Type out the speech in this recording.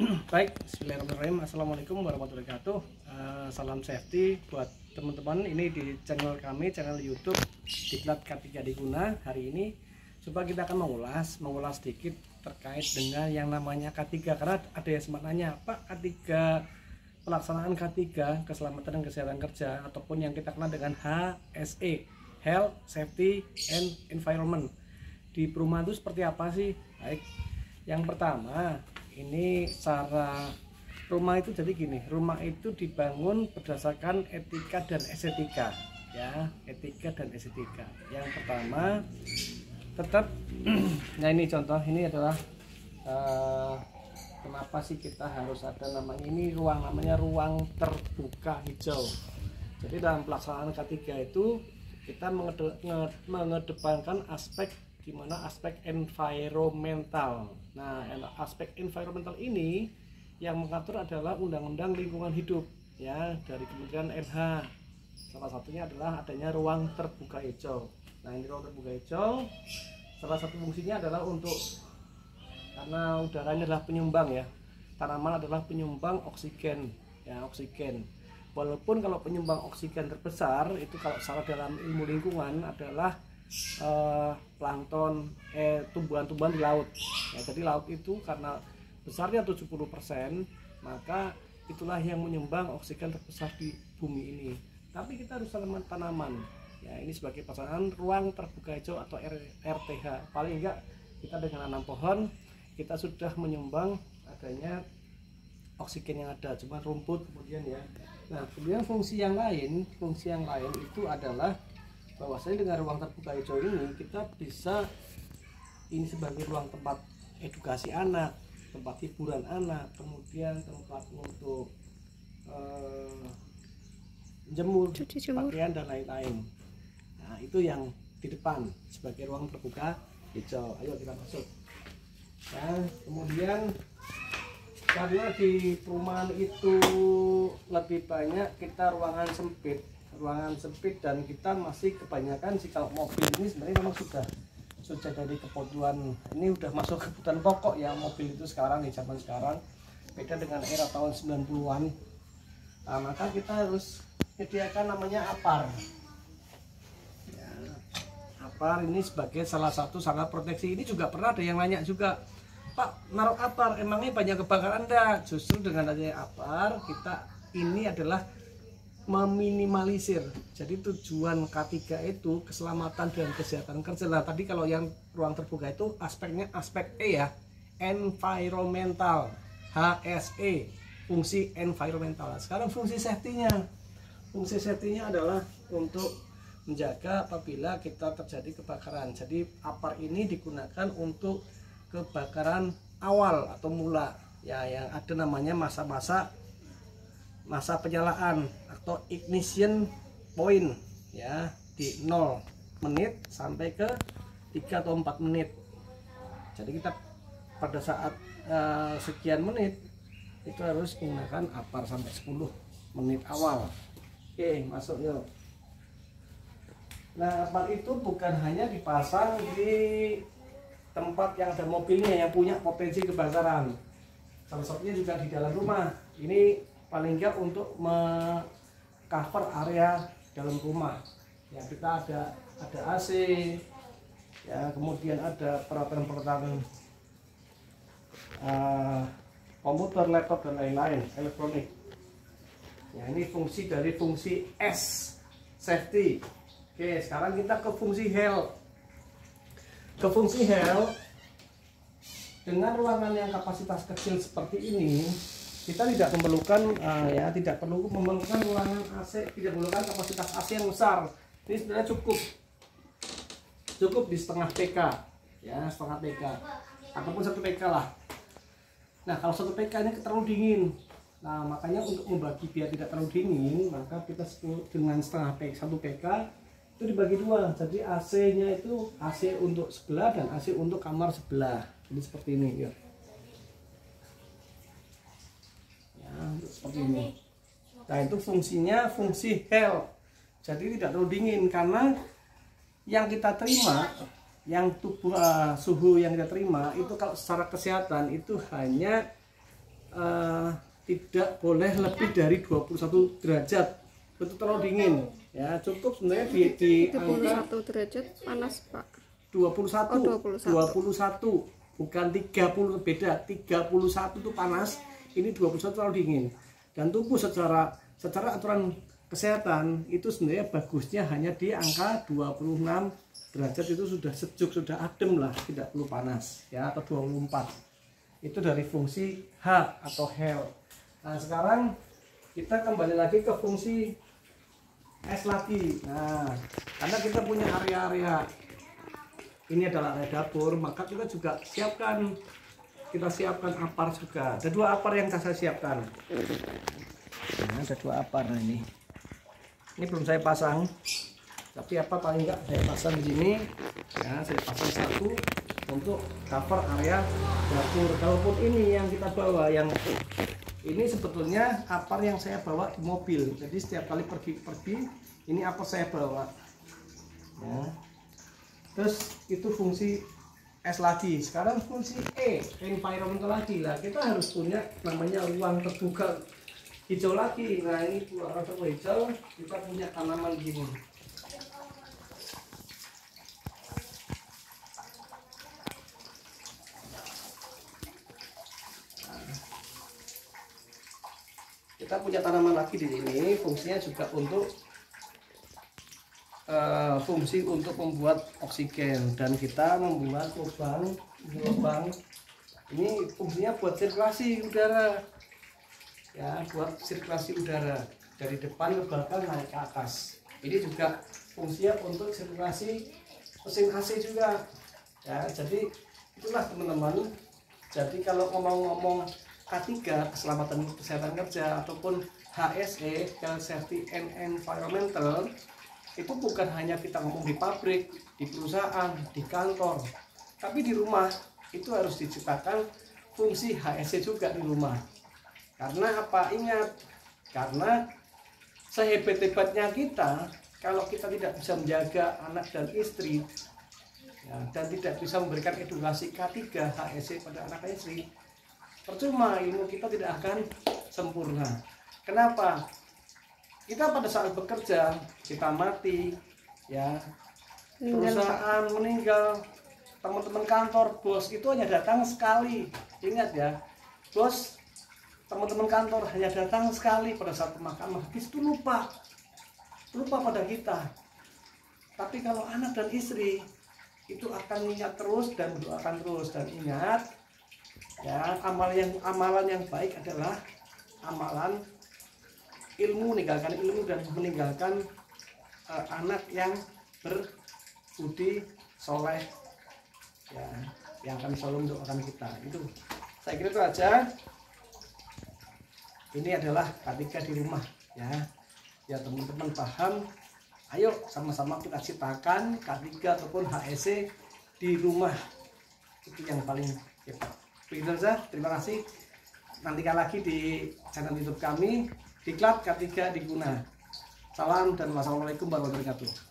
Baik, bismillahirrahmanirrahim. Assalamualaikum warahmatullahi wabarakatuh. Salam safety buat teman-teman. Ini di channel kami, channel YouTube Diklat K3 Diguna. Hari ini coba kita akan mengulas sedikit terkait dengan yang namanya K3. Karena ada yang sempat nanya, Pak, K3 pelaksanaan K3 keselamatan dan kesehatan kerja ataupun yang kita kenal dengan HSE, Health, Safety and Environment, di perumahan itu seperti apa sih? Baik, yang pertama ini cara rumah itu jadi gini, rumah itu dibangun berdasarkan etika dan estetika, ya, etika dan estetika. Yang pertama tetap nah ini contoh, ini adalah kenapa sih kita harus ada namanya ini namanya ruang terbuka hijau. Jadi dalam pelaksanaan K3 itu kita mengedepankan aspek dimana aspek environmental. Nah, aspek environmental ini yang mengatur adalah Undang-Undang Lingkungan Hidup, ya, dari Kementerian NH. Salah satunya adalah adanya ruang terbuka hijau. Nah, ini ruang terbuka hijau salah satu fungsinya adalah untuk, karena udaranya adalah penyumbang, ya, tanaman adalah penyumbang oksigen, ya, oksigen. Walaupun kalau penyumbang oksigen terbesar itu kalau salah dalam ilmu lingkungan adalah plankton, tumbuhan-tumbuhan di laut, ya. Jadi laut itu karena besarnya 70%, maka itulah yang menyumbang oksigen terbesar di bumi ini. Tapi kita harus tanaman tanaman, ya, ini sebagai pasangan ruang terbuka hijau atau RTH. Paling enggak kita dengan nanam pohon kita sudah menyumbang adanya oksigen yang ada, cuma rumput kemudian, ya. Nah, kemudian fungsi yang lain itu adalah bahwasanya dengan ruang terbuka hijau ini kita bisa ini sebagai ruang tempat edukasi anak, tempat hiburan anak, kemudian tempat untuk jemur pakaian dan lain-lain. Nah, itu yang di depan sebagai ruang terbuka hijau. Ayo kita masuk. Nah, kemudian karena di perumahan itu lebih banyak kita ruangan sempit dan kita masih kebanyakan sih kalau mobil ini sebenarnya memang sudah dari kebutuhan, ini udah masuk kebutuhan pokok, ya, mobil itu sekarang di zaman sekarang beda dengan era tahun 90-an. Nah, maka kita harus menyediakan namanya APAR, ya, APAR ini sebagai salah satu sangat proteksi. Ini juga pernah ada yang nanya juga, Pak, naruh APAR emangnya banyak kebakaran? Enggak, justru dengan adanya APAR kita ini adalah meminimalisir. Jadi tujuan K3 itu keselamatan dan kesehatan kerja. Nah, tadi kalau yang ruang terbuka itu aspeknya aspek E, ya, environmental, HSE, fungsi environmental. Sekarang fungsi safety-nya adalah untuk menjaga apabila kita terjadi kebakaran. Jadi APAR ini digunakan untuk kebakaran awal atau mula, ya, yang ada namanya masa penyalaan atau ignition point, ya, di 0 menit sampai ke 3 atau 4 menit. Jadi kita pada saat sekian menit itu harus menggunakan APAR sampai 10 menit awal. Oke, masuk yuk. Nah, APAR itu bukan hanya dipasang di tempat yang ada mobilnya yang punya potensi kebakaran, salah satunya juga di dalam rumah. Ini paling enggak untuk cover area dalam rumah, ya, kita ada AC, ya, kemudian ada peralatan komputer, laptop dan lain-lain elektronik, ya. Ini fungsi dari fungsi S, safety. Oke, sekarang kita ke fungsi health. Dengan ruangan yang kapasitas kecil seperti ini kita tidak memerlukan tidak perlu memerlukan ruangan AC, tidak memerlukan kapasitas AC yang besar. Ini sebenarnya cukup di setengah PK, ya, setengah PK ataupun 1 PK lah. Nah, kalau 1 PK ini terlalu dingin. Nah, makanya untuk membagi biar tidak terlalu dingin, maka kita dengan setengah PK, 1 PK itu dibagi 2. Jadi AC-nya itu AC untuk sebelah dan AC untuk kamar sebelah. Jadi seperti ini, ya. Seperti ini. Nah, itu fungsinya fungsi health. Jadi tidak terlalu dingin karena yang kita terima, suhu yang kita terima itu kalau secara kesehatan itu hanya tidak boleh lebih dari 21 derajat, itu terlalu dingin ya. Cukup sebenarnya di 21 derajat panas Pak. 21, Oh, 21. Bukan 30, beda. 31 itu panas, ini 21 terlalu dingin. Dan tubuh secara aturan kesehatan itu sebenarnya bagusnya hanya di angka 26 derajat, itu sudah sejuk, sudah adem lah, tidak perlu panas ya, atau 24. Itu dari fungsi H atau health. Nah, sekarang kita kembali lagi ke fungsi S lagi. Nah, karena kita punya area-area, ini adalah area dapur, maka kita juga siapkan apar juga. Ada 2 apar yang saya siapkan. Nah, ada 2 apar. Nah, ini belum saya pasang, tapi apa paling enggak saya pasang di sini ya. Saya pasang 1 untuk cover area dapur. Kalaupun ini yang kita bawa, yang ini sebetulnya apar yang saya bawa di mobil, jadi setiap kali pergi ini apar saya bawa ya. Terus itu fungsi S lagi. Sekarang fungsi E, environmental lagi lah. Kita harus punya namanya ruang terbuka hijau lagi. Nah, ini ruang terbuka hijau, kita punya tanaman gini. Kita punya tanaman lagi di sini, fungsinya juga untuk fungsi untuk membuat oksigen, dan kita membuat lubang ini fungsinya buat sirkulasi udara ya, buat sirkulasi udara dari depan ke belakang naik ke atas. Ini juga fungsinya untuk sirkulasi mesin AC juga ya. Jadi itulah teman-teman. Jadi kalau ngomong-ngomong K3, keselamatan kesehatan kerja, ataupun HSE, Health Safety and Environmental, itu bukan hanya kita ngomong di pabrik, di perusahaan, di kantor, tapi di rumah itu harus diciptakan fungsi HSE juga di rumah. Karena apa? Ingat, karena sehebat-hebatnya kita, kalau kita tidak bisa menjaga anak dan istri ya, dan tidak bisa memberikan edukasi K3 HSE pada anak dan istri, percuma ilmu kita tidak akan sempurna. Kenapa? Kita pada saat bekerja, kita mati ya, perusahaan meninggal, teman-teman kantor, bos itu hanya datang sekali. Ingat ya, bos, teman-teman kantor hanya datang sekali pada saat pemakaman, habis itu lupa pada kita. Tapi kalau anak dan istri itu akan ingat terus dan mendoakan terus. Dan ingat ya, amalan yang baik adalah amalan ilmu, meninggalkan ilmu dan meninggalkan anak yang berbudi soleh ya, yang akan selalu mendoakan kita. Itu saya kira itu aja. Ini adalah K3 di rumah ya teman-teman paham. Ayo sama-sama kita ciptakan K3 ataupun HSE di rumah, itu yang paling cepat. Begitu saja, terima kasih. Nantikan lagi di channel YouTube kami, Diklat K3 Diguna. Salam dan wassalamualaikum warahmatullahi wabarakatuh.